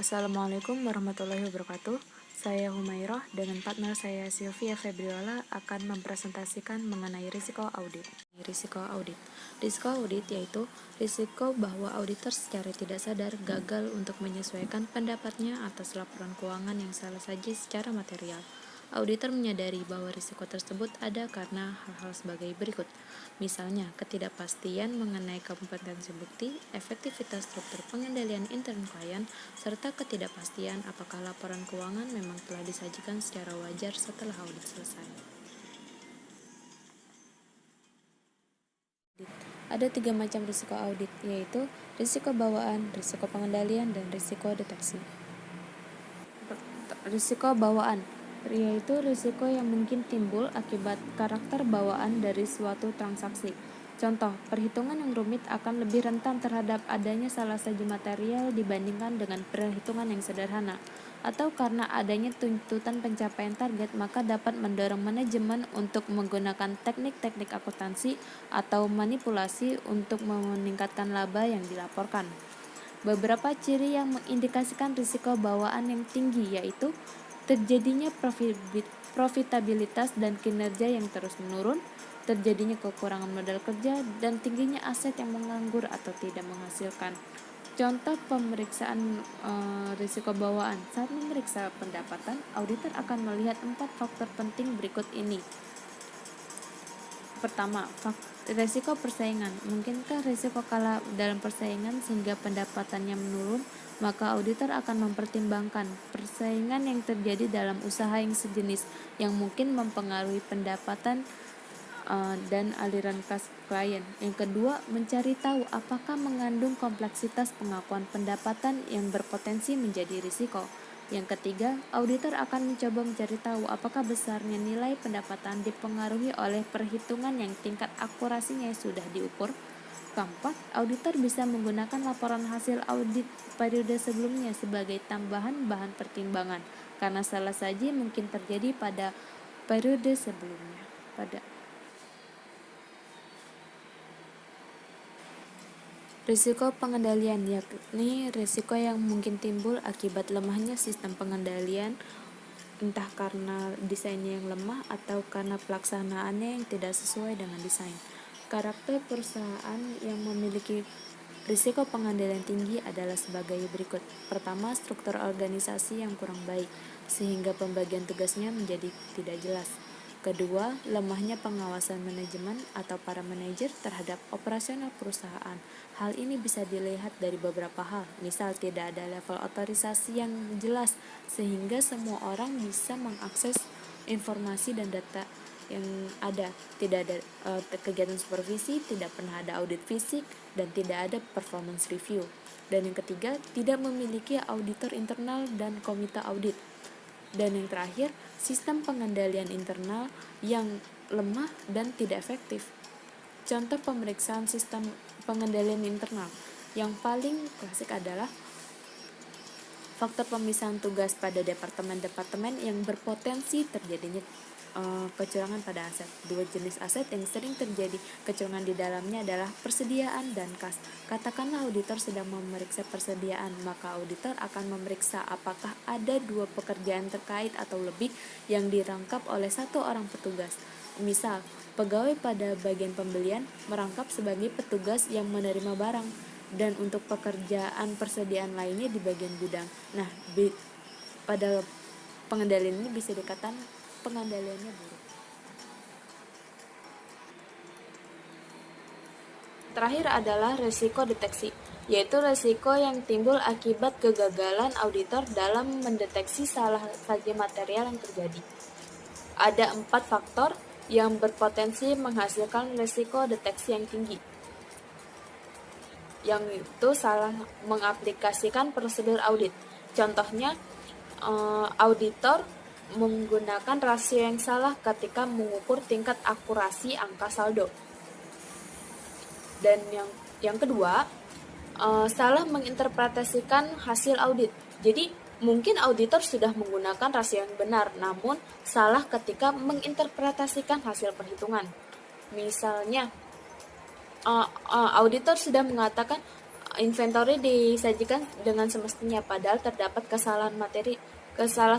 Assalamualaikum warahmatullahi wabarakatuh. Saya Humairah dengan partner saya Sylvia Febriola akan mempresentasikan mengenai risiko audit. Risiko audit yaitu risiko bahwa auditor secara tidak sadar gagal untuk menyesuaikan pendapatnya atas laporan keuangan yang salah saji secara material. Auditor menyadari bahwa risiko tersebut ada karena hal-hal sebagai berikut. Misalnya, ketidakpastian mengenai kompetensi bukti, efektivitas struktur pengendalian intern klien, serta ketidakpastian apakah laporan keuangan memang telah disajikan secara wajar setelah audit selesai. Ada 3 macam risiko audit, yaitu risiko bawaan, risiko pengendalian, dan risiko deteksi. Risiko bawaan yaitu risiko yang mungkin timbul akibat karakter bawaan dari suatu transaksi. Contoh, perhitungan yang rumit akan lebih rentan terhadap adanya salah saji material dibandingkan dengan perhitungan yang sederhana. Atau karena adanya tuntutan pencapaian target, maka dapat mendorong manajemen untuk menggunakan teknik-teknik akuntansi atau manipulasi untuk meningkatkan laba yang dilaporkan. Beberapa ciri yang mengindikasikan risiko bawaan yang tinggi yaitu terjadinya profitabilitas dan kinerja yang terus menurun, terjadinya kekurangan modal kerja, dan tingginya aset yang menganggur atau tidak menghasilkan. Contoh pemeriksaan risiko bawaan. Saat memeriksa pendapatan, auditor akan melihat 4 faktor penting berikut ini. Pertama, risiko persaingan. Mungkinkah risiko kalah dalam persaingan sehingga pendapatannya menurun? Maka auditor akan mempertimbangkan persaingan yang terjadi dalam usaha yang sejenis yang mungkin mempengaruhi pendapatan dan aliran kas klien. Yang kedua, mencari tahu apakah mengandung kompleksitas pengakuan pendapatan yang berpotensi menjadi risiko. Yang ketiga, auditor akan mencoba mencari tahu apakah besarnya nilai pendapatan dipengaruhi oleh perhitungan yang tingkat akurasinya sudah diukur. Keempat, auditor bisa menggunakan laporan hasil audit periode sebelumnya sebagai tambahan bahan pertimbangan karena salah saji mungkin terjadi pada periode sebelumnya. Risiko pengendalian yakni risiko yang mungkin timbul akibat lemahnya sistem pengendalian, entah karena desainnya yang lemah atau karena pelaksanaannya yang tidak sesuai dengan desain. Karakter perusahaan yang memiliki risiko pengendalian tinggi adalah sebagai berikut. Pertama, struktur organisasi yang kurang baik, sehingga pembagian tugasnya menjadi tidak jelas. Kedua, lemahnya pengawasan manajemen atau para manajer terhadap operasional perusahaan. Hal ini bisa dilihat dari beberapa hal, misal tidak ada level otorisasi yang jelas, sehingga semua orang bisa mengakses informasi dan data yang ada. Tidak ada kegiatan supervisi, tidak pernah ada audit fisik, dan tidak ada performance review. Dan yang ketiga, tidak memiliki auditor internal dan komite audit. Dan yang terakhir, sistem pengendalian internal yang lemah dan tidak efektif. Contoh pemeriksaan sistem pengendalian internal yang paling klasik adalah faktor pemisahan tugas pada departemen-departemen yang berpotensi terjadinya kecurangan pada aset. Dua jenis aset yang sering terjadi kecurangan di dalamnya adalah persediaan dan kas. Katakanlah auditor sedang memeriksa persediaan, maka auditor akan memeriksa apakah ada 2 pekerjaan terkait atau lebih yang dirangkap oleh 1 orang petugas. Misal, pegawai pada bagian pembelian merangkap sebagai petugas yang menerima barang, dan untuk pekerjaan persediaan lainnya di bagian gudang. Nah, pada pengendalian ini bisa dikatakan pengendaliannya buruk. Terakhir adalah risiko deteksi, yaitu risiko yang timbul akibat kegagalan auditor dalam mendeteksi salah saji material yang terjadi. Ada 4 faktor yang berpotensi menghasilkan risiko deteksi yang tinggi, yang itu salah mengaplikasikan prosedur audit. Contohnya, auditor menggunakan rasio yang salah ketika mengukur tingkat akurasi angka saldo. Dan yang kedua, salah menginterpretasikan hasil audit. Jadi mungkin auditor sudah menggunakan rasio yang benar, namun salah ketika menginterpretasikan hasil perhitungan. Misalnya, auditor sudah mengatakan inventory disajikan dengan semestinya, padahal terdapat kesalahan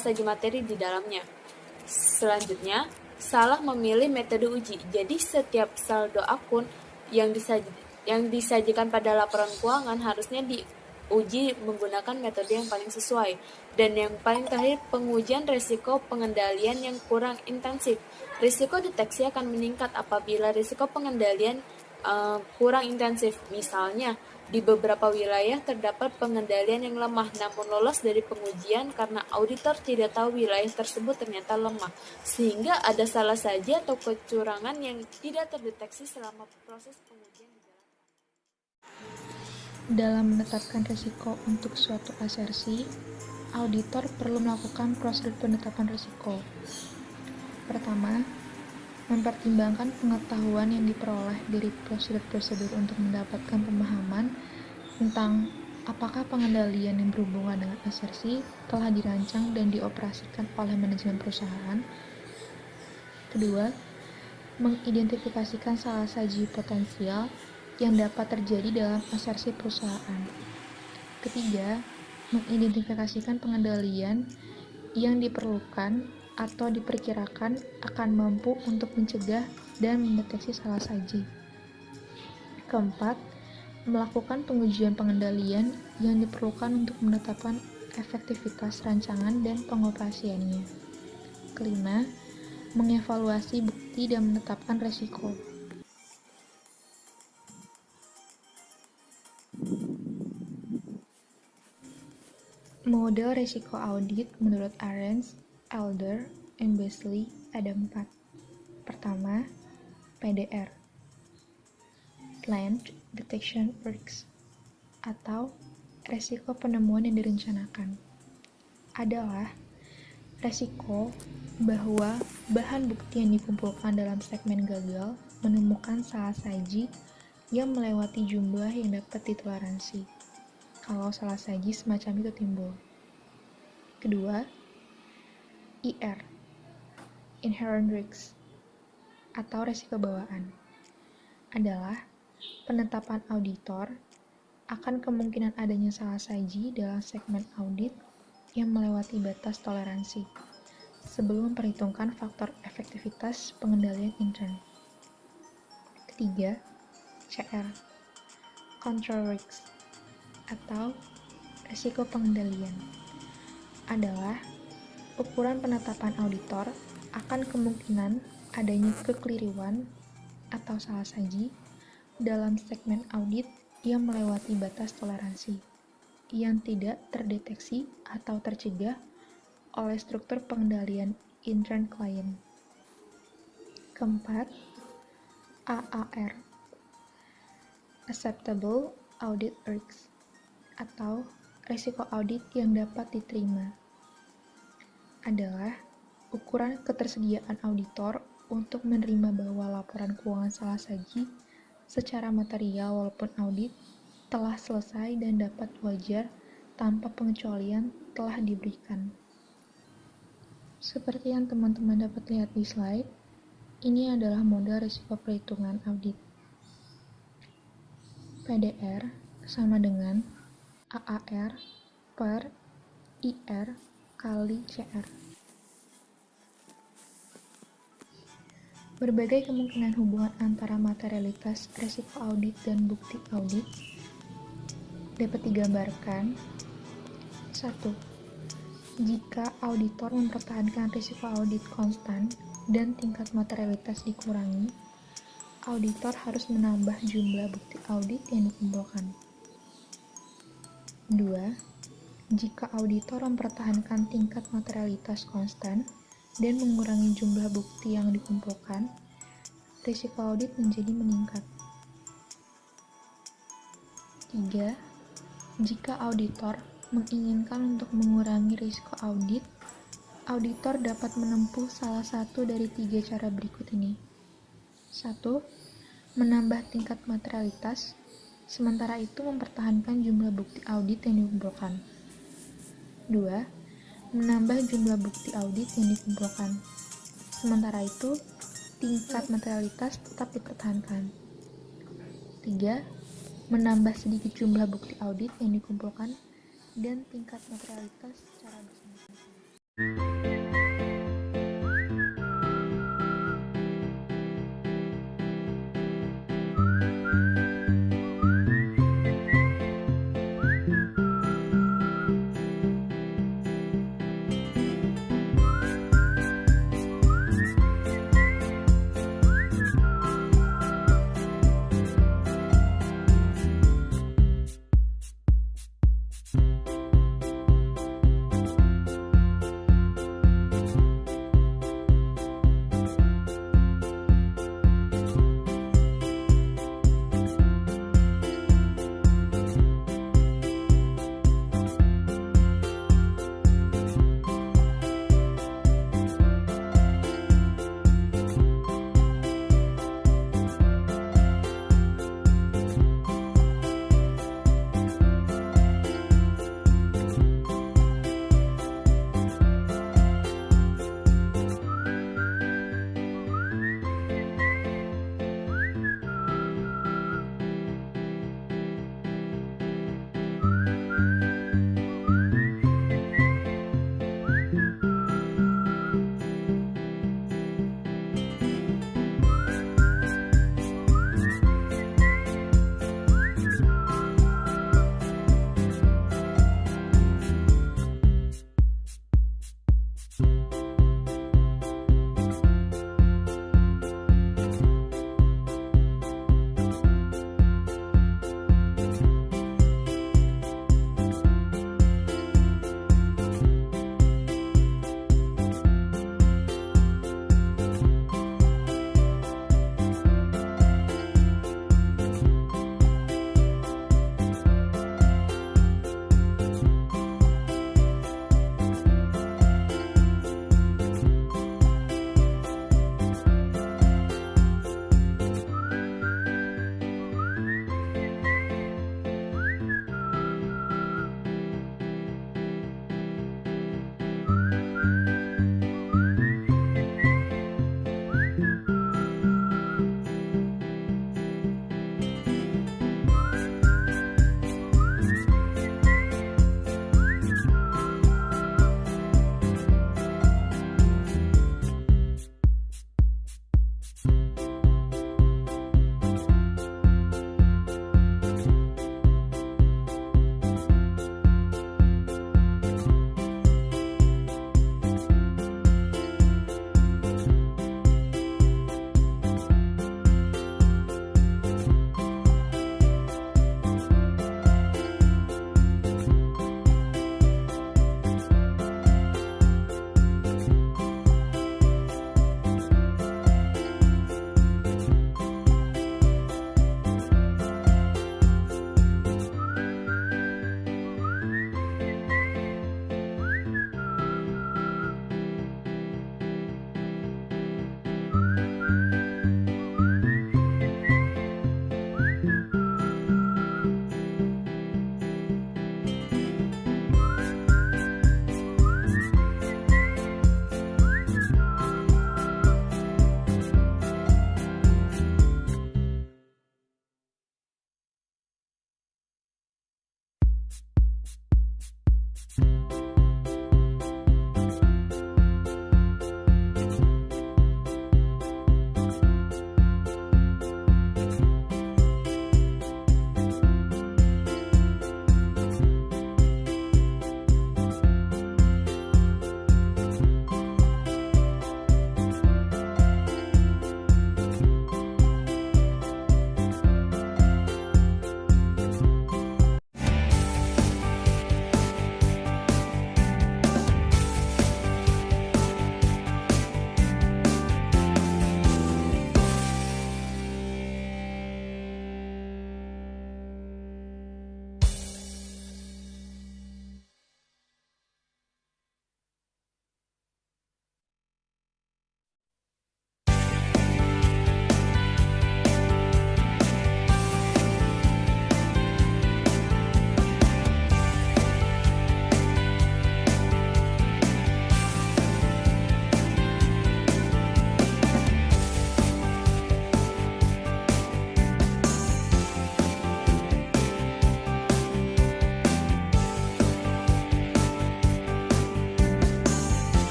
saji materi di dalamnya. Selanjutnya, salah memilih metode uji. Jadi setiap saldo akun yang disajikan pada laporan keuangan harusnya diuji menggunakan metode yang paling sesuai. Dan yang paling terakhir, pengujian risiko pengendalian yang kurang intensif. Risiko deteksi akan meningkat apabila risiko pengendalian kurang intensif. Misalnya, di beberapa wilayah terdapat pengendalian yang lemah, namun lolos dari pengujian karena auditor tidak tahu wilayah tersebut ternyata lemah, sehingga ada salah saji atau kecurangan yang tidak terdeteksi selama proses pengujian dijalankan. Dalam menetapkan risiko untuk suatu asersi, auditor perlu melakukan prosedur penetapan risiko. Pertama, mempertimbangkan pengetahuan yang diperoleh dari prosedur-prosedur untuk mendapatkan pemahaman tentang apakah pengendalian yang berhubungan dengan asersi telah dirancang dan dioperasikan oleh manajemen perusahaan. Kedua, mengidentifikasikan salah saji potensial yang dapat terjadi dalam asersi perusahaan. Ketiga, mengidentifikasikan pengendalian yang diperlukan atau diperkirakan akan mampu untuk mencegah dan mendeteksi salah saji. Keempat, melakukan pengujian pengendalian yang diperlukan untuk menetapkan efektivitas rancangan dan pengoperasiannya. Kelima, mengevaluasi bukti dan menetapkan risiko. Model risiko audit menurut Arens, Elder, and Beasley ada 4. Pertama, PDR, Planned Detection Risks, atau resiko penemuan yang direncanakan. Adalah resiko bahwa bahan bukti yang dikumpulkan dalam segmen gagal menemukan salah saji yang melewati jumlah yang dapat ditoleransi kalau salah saji semacam itu timbul. Kedua, IR, Inherent Risks, atau resiko bawaan, adalah penetapan auditor akan kemungkinan adanya salah saji dalam segmen audit yang melewati batas toleransi sebelum memperhitungkan faktor efektivitas pengendalian intern. Ketiga, CR, Control Risks, atau resiko pengendalian, adalah ukuran penetapan auditor akan kemungkinan adanya kekeliruan atau salah saji dalam segmen audit yang melewati batas toleransi yang tidak terdeteksi atau tercegah oleh struktur pengendalian intern klien. Keempat, AAR, Acceptable Audit Risks, atau risiko audit yang dapat diterima, adalah ukuran ketersediaan auditor untuk menerima bahwa laporan keuangan salah saji secara material walaupun audit telah selesai dan dapat wajar tanpa pengecualian telah diberikan. Seperti yang teman-teman dapat lihat di slide, ini adalah model risiko perhitungan audit. PDR sama dengan AAR per IR kali CR. Berbagai kemungkinan hubungan antara materialitas risiko audit dan bukti audit dapat digambarkan. 1. Jika auditor mempertahankan risiko audit konstan dan tingkat materialitas dikurangi, auditor harus menambah jumlah bukti audit yang dikumpulkan. 2. Jika auditor mempertahankan tingkat materialitas konstan dan mengurangi jumlah bukti yang dikumpulkan, risiko audit menjadi meningkat. 3. Jika auditor menginginkan untuk mengurangi risiko audit, auditor dapat menempuh salah satu dari 3 cara berikut ini. 1. Menambah tingkat materialitas, sementara itu mempertahankan jumlah bukti audit yang dikumpulkan. 2. Menambah jumlah bukti audit yang dikumpulkan. Sementara itu, tingkat materialitas tetap dipertahankan. 3. menambah sedikit jumlah bukti audit yang dikumpulkan, dan tingkat netralitas secara bersama-sama.